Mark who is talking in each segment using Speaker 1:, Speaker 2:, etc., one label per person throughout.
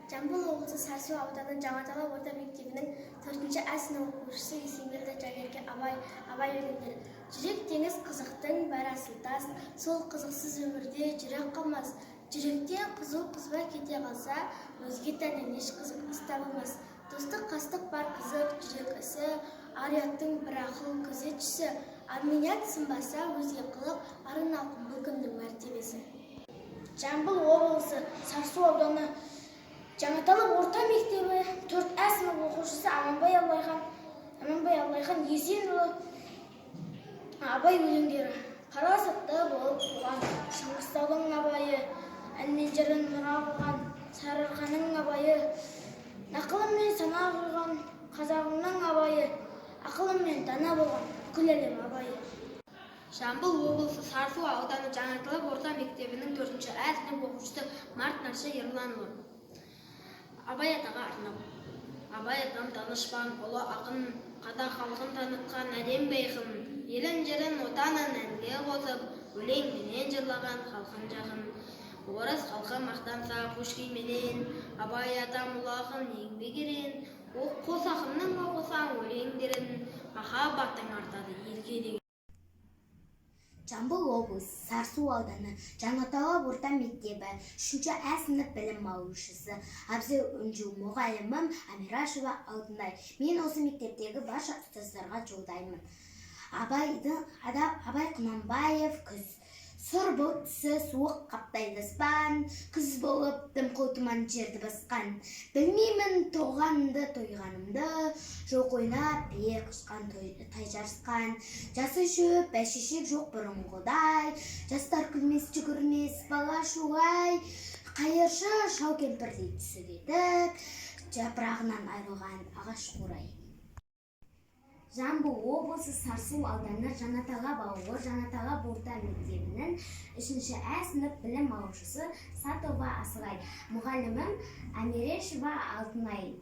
Speaker 1: Жамбыл облысы Сарысу ауданы Жаңатала орта мектебінің 4-ші А сынып оқушысы Есенберді Жайерге абай өлеңдері. Жүрек теңіз қызықтың бәрі асылтас, сол қызықсыз өмірде жүрек қалмас. Жүректен қызу қызбай кете қалса, өзге тәннен еш қызық іс табылмас. Достық қастық бар қызық, жүрек ісі, ар-ұяттың бір ақыл күзетшісі. Арменият сынбаса, өзге қылық, арын алқын бұл күннің мәртебесі.
Speaker 2: Жамбыл облысы Сарысу ауданы Жаңатала орта мектебі 4А сынып оқушысы Аманбай Абылайхан Есенұлы абай өлеңдері. Қара сапта болып туған Шыңғыстаудың абайы, ән мен жырын мұра қылған Сарыарқаның абайы, нақылымен сана қылған қазағымның абайы, ақылымен дана болған бүкіл әлем абайы.
Speaker 3: Жамбыл облысы Сарысу ауданы Жаңатала орта мектебінің 4-ші А сынып оқушысы Нарша Ерланұлы. Абай атаға арнап. Абай атам данышпан, ұлы ақын, қазақ халқын танытқан әдем бейхын, елін жерін отанын әнге қосып, өлеңменен жырлаған халқын жақын. Орыс халқы мақтанса Пушкинменен, Абай атам ұлы ақын еңбек ерен, қос ақынның оқысаң өлеңдерін, махаббатың артады елге деген.
Speaker 4: Жамбыл облысы Сарысу ауданы Жаңатала орта мектебі 3-ші А сынып білім алушысы Абзел Үнжу мұғалімім Амирашева Алтынай. Мен осы мектептегі барша ұстаздарға жолдаймын. Абай Құнанбаев күз. Сұр бұлт түсі суық қаптайды аспан, күз болып дымқыл тұман жерді басқан. Білмеймін тоғанымды тойғанымды, жоқ ойнап бие құшқан тай жарысқан. Жасы шөп бәйшешек жоқ бұрынғыдай, жастар күлмес жүгірмес бала шуғай. Қайыршы шау кемпірдей түсі кетіп, жапырағынан айрылған ағаш қурай. Жамбыл облысы Сарысу ауданы Жаңатала ауылы Жаңатала орта мектебінің 3-ші А сынып білім алушысы Сатова Асылай. Мұғалімім Амирешева Алтынай.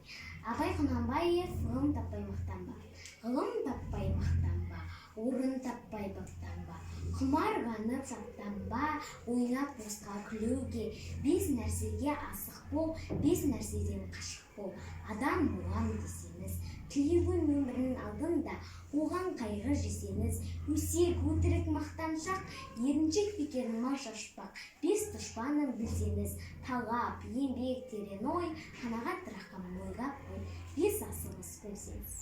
Speaker 4: Абай Құнанбаев ғылым таппай мақтанба. Ғылым таппай мақтанба, орын таппай бақтанба. Құмарғанып жаттанба, ойнап босқа күлуге. 5 нәрсеге асық бол, 5 нәрседен қашық бол. Адам болам десеңіз, тілеуін өмірінің алдында, оған қайғы жесеңіз, өсек, өтірік, мақтаншақ, еріншек бекер мал шашпақ. 5 дұшпанын білсеңіз, талап, еңбек, терең ой, қанағат рақым ойлап қой. 5 асығыс көрсеңіз.